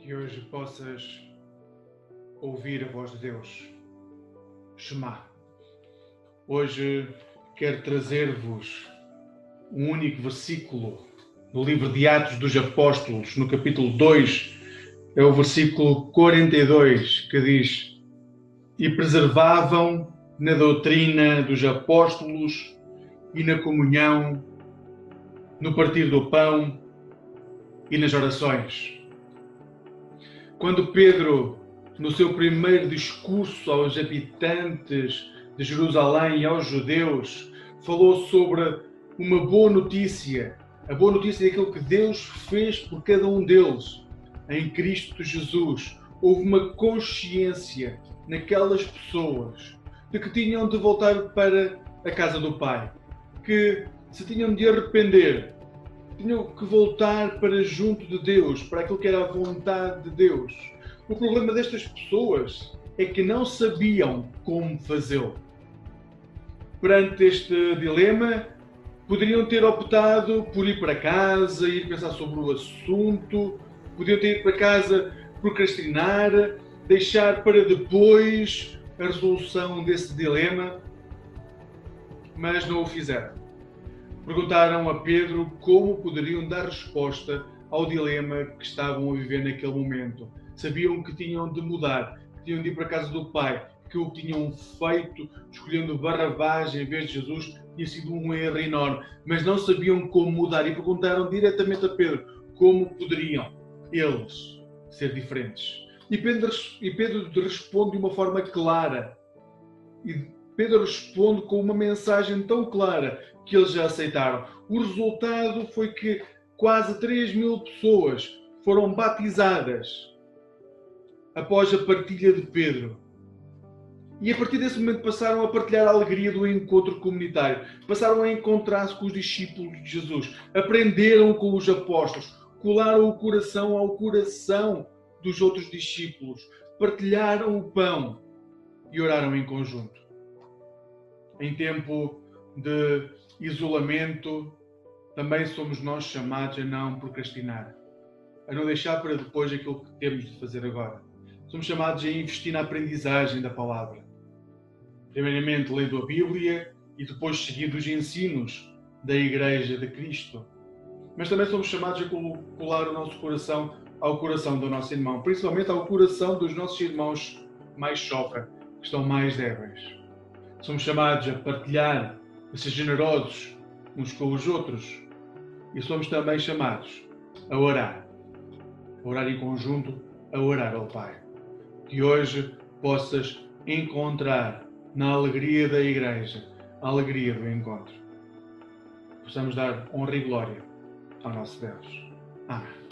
Que hoje possas ouvir a voz de Deus. Shema. Hoje quero trazer-vos um único versículo no livro de Atos dos Apóstolos, no capítulo 2, é o versículo 42, que diz: E preservavam na doutrina dos apóstolos e na comunhão, no partir do pão e nas orações. Quando Pedro, no seu primeiro discurso aos habitantes de Jerusalém e aos judeus, falou sobre uma boa notícia, a boa notícia daquilo que Deus fez por cada um deles, em Cristo Jesus. Houve uma consciência naquelas pessoas de que tinham de voltar para a casa do Pai, que se tinham de arrepender, tinham que voltar para junto de Deus, para aquilo que era a vontade de Deus. O problema destas pessoas é que não sabiam como fazê-lo. Perante este dilema, poderiam ter optado por ir para casa, ir pensar sobre o assunto, podiam ter ido para casa procrastinar, deixar para depois a resolução desse dilema, mas não o fizeram. Perguntaram a Pedro como poderiam dar resposta ao dilema que estavam a viver naquele momento. Sabiam que tinham de mudar, que tinham de ir para a casa do Pai, que o tinham feito escolhendo Barrabás em vez de Jesus, tinha sido um erro enorme, mas não sabiam como mudar e perguntaram diretamente a Pedro como poderiam eles ser diferentes. E Pedro responde de uma forma clara. E Pedro responde com uma mensagem tão clara que eles já aceitaram. O resultado foi que quase 3.000 pessoas foram batizadas após a partilha de Pedro. E a partir desse momento passaram a partilhar a alegria do encontro comunitário. Passaram a encontrar-se com os discípulos de Jesus. Aprenderam com os apóstolos. Colaram o coração ao coração dos outros discípulos. Partilharam o pão e oraram em conjunto. Em tempo de isolamento, também somos nós chamados a não procrastinar, a não deixar para depois aquilo que temos de fazer agora. Somos chamados a investir na aprendizagem da palavra. Primeiramente, lendo a Bíblia e depois seguindo os ensinos da Igreja de Cristo. Mas também somos chamados a colar o nosso coração ao coração do nosso irmão, principalmente ao coração dos nossos irmãos mais sofrem, que estão mais débeis. Somos chamados a partilhar, a ser generosos uns com os outros. E somos também chamados a orar em conjunto, a orar ao Pai. Que hoje possas encontrar na alegria da Igreja a alegria do encontro. Possamos dar honra e glória ao nosso Deus. Amém.